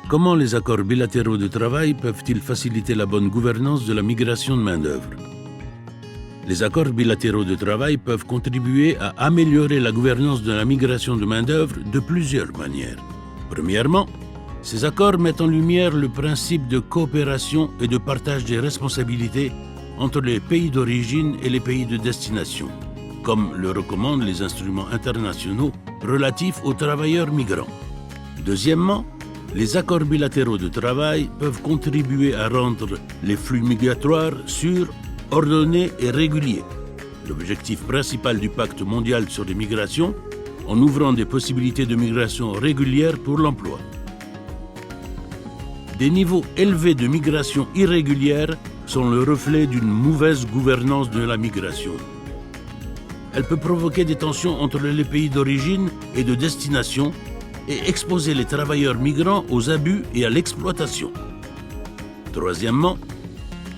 Comment les accords bilatéraux de travail peuvent-ils faciliter la bonne gouvernance de la migration de main-d'œuvre? Les accords bilatéraux de travail peuvent contribuer à améliorer la gouvernance de la migration de main-d'œuvre de plusieurs manières. Premièrement, ces accords mettent en lumière le principe de coopération et de partage des responsabilités entre les pays d'origine et les pays de destination, comme le recommandent les instruments internationaux relatifs aux travailleurs migrants. Deuxièmement, les accords bilatéraux de travail peuvent contribuer à rendre les flux migratoires sûrs, ordonnés et réguliers. L'objectif principal du Pacte mondial sur les migrations, en ouvrant des possibilités de migration régulière pour l'emploi. Des niveaux élevés de migration irrégulière sont le reflet d'une mauvaise gouvernance de la migration. Elle peut provoquer des tensions entre les pays d'origine et de destination et exposer les travailleurs migrants aux abus et à l'exploitation. Troisièmement,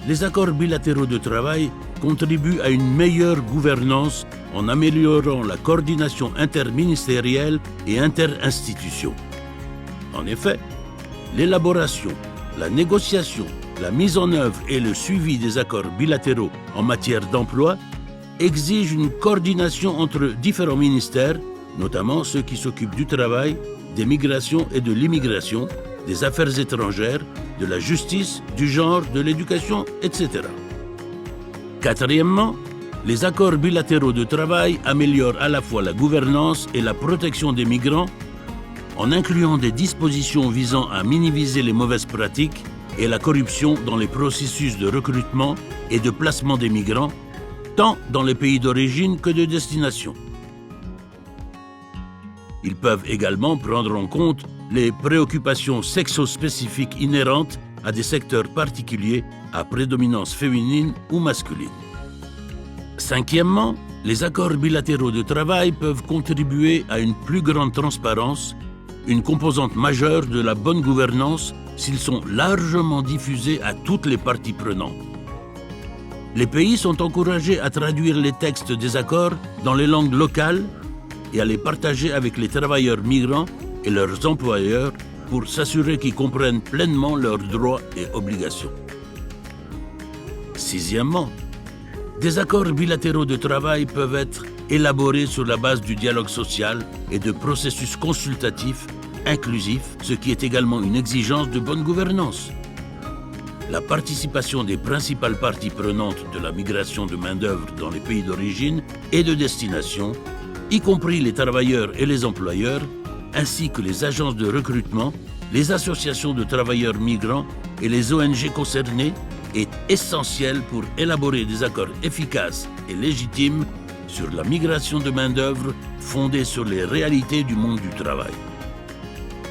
les accords bilatéraux de travail contribuent à une meilleure gouvernance en améliorant la coordination interministérielle et interinstitutions. En effet, l'élaboration, la négociation, la mise en œuvre et le suivi des accords bilatéraux en matière d'emploi exigent une coordination entre différents ministères, notamment ceux qui s'occupent du travail, des migrations et de l'immigration, des affaires étrangères, de la justice, du genre, de l'éducation, etc. Quatrièmement, les accords bilatéraux de travail améliorent à la fois la gouvernance et la protection des migrants en incluant des dispositions visant à minimiser les mauvaises pratiques et la corruption dans les processus de recrutement et de placement des migrants, tant dans les pays d'origine que de destination. Ils peuvent également prendre en compte les préoccupations sexo-spécifiques inhérentes à des secteurs particuliers à prédominance féminine ou masculine. Cinquièmement, les accords bilatéraux de travail peuvent contribuer à une plus grande transparence, une composante majeure de la bonne gouvernance s'ils sont largement diffusés à toutes les parties prenantes. Les pays sont encouragés à traduire les textes des accords dans les langues locales et à les partager avec les travailleurs migrants et leurs employeurs pour s'assurer qu'ils comprennent pleinement leurs droits et obligations. Sixièmement, des accords bilatéraux de travail peuvent être élaborés sur la base du dialogue social et de processus consultatifs inclusifs, ce qui est également une exigence de bonne gouvernance. La participation des principales parties prenantes de la migration de main-d'œuvre dans les pays d'origine et de destination, y compris les travailleurs et les employeurs, ainsi que les agences de recrutement, les associations de travailleurs migrants et les ONG concernées, est essentielle pour élaborer des accords efficaces et légitimes sur la migration de main-d'œuvre fondés sur les réalités du monde du travail.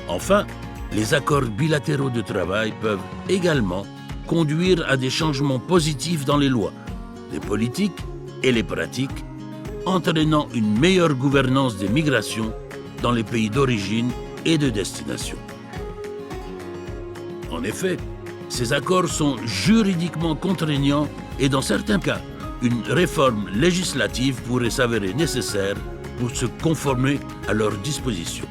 Enfin, les accords bilatéraux de travail peuvent également conduire à des changements positifs dans les lois, les politiques et les pratiques, entraînant une meilleure gouvernance des migrations dans les pays d'origine et de destination. En effet, ces accords sont juridiquement contraignants et dans certains cas, une réforme législative pourrait s'avérer nécessaire pour se conformer à leurs dispositions.